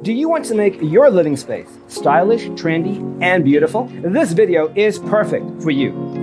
Do you want to make your living space stylish, trendy, and beautiful? This video is perfect for you.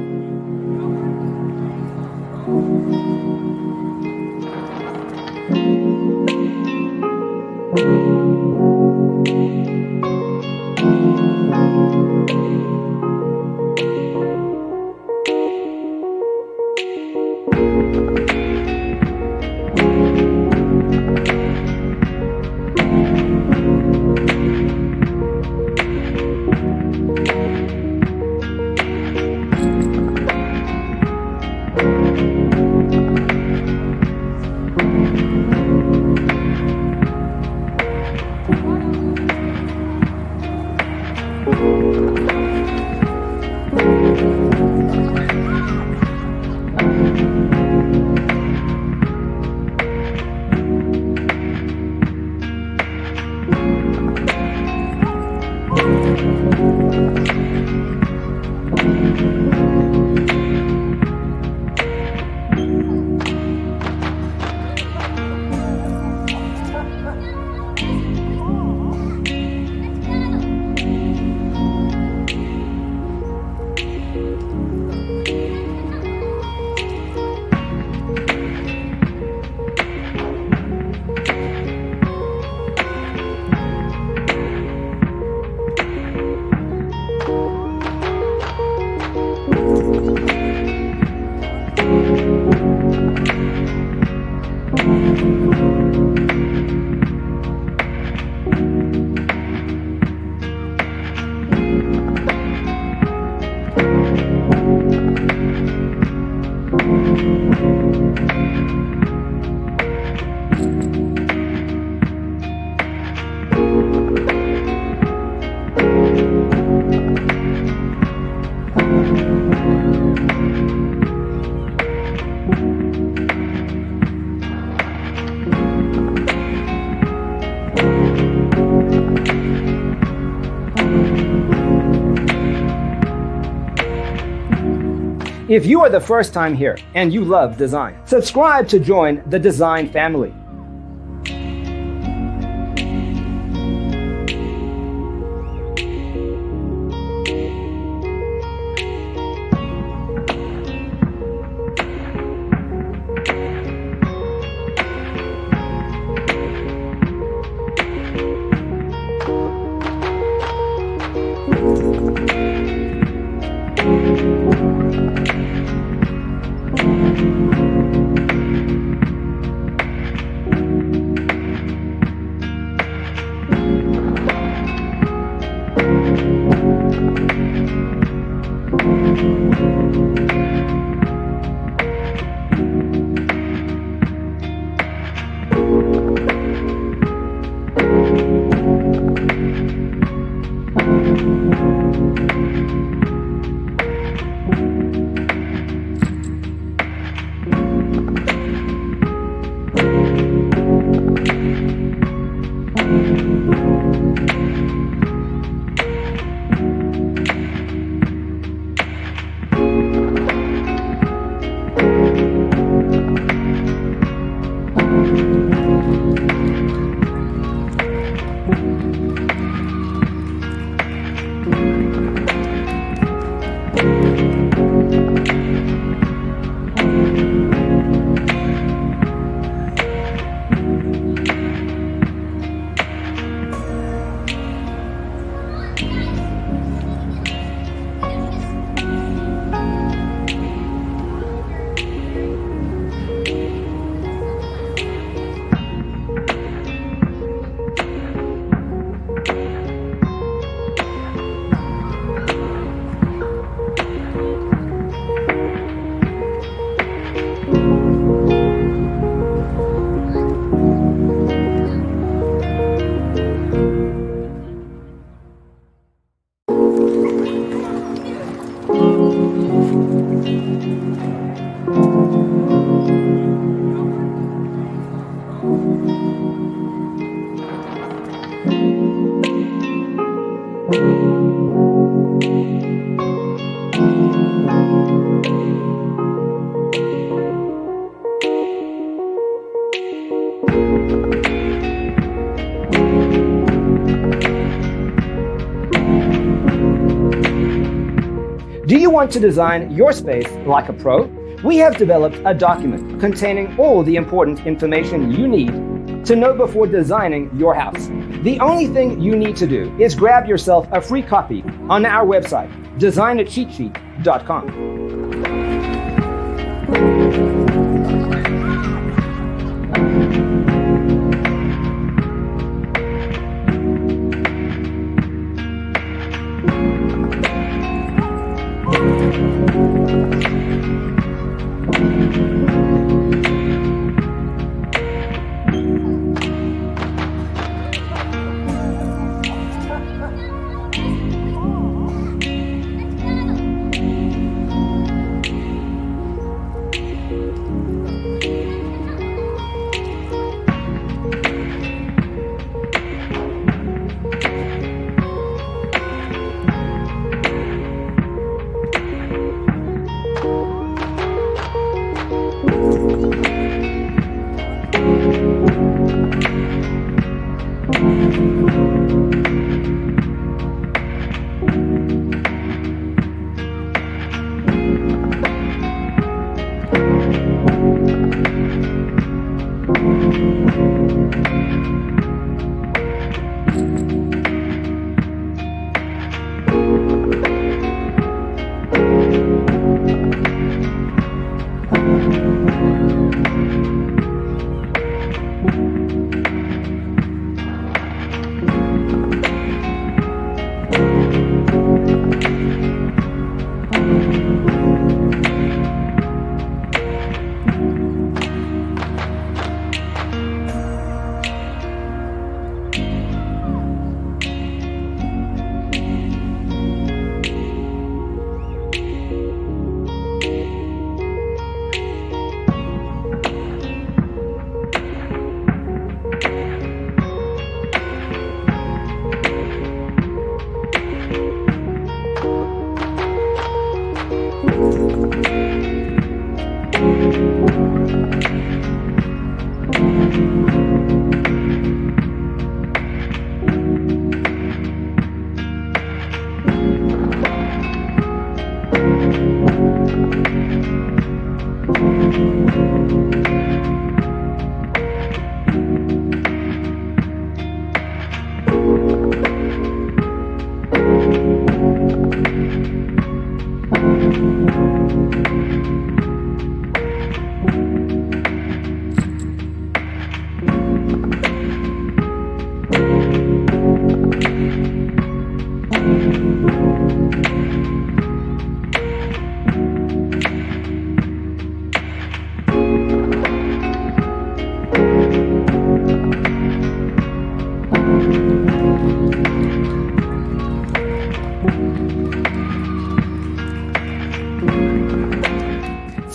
If you are the first time here and you love design, subscribe to join the design family. Do you want to design your space like a pro? We have developed a document containing all the important information you need to know before designing your house. The only thing you need to do is grab yourself a free copy on our website, designacheatsheet.com.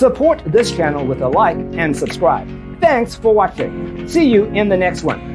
Support this channel with a like and subscribe. Thanks for watching. See you in the next one.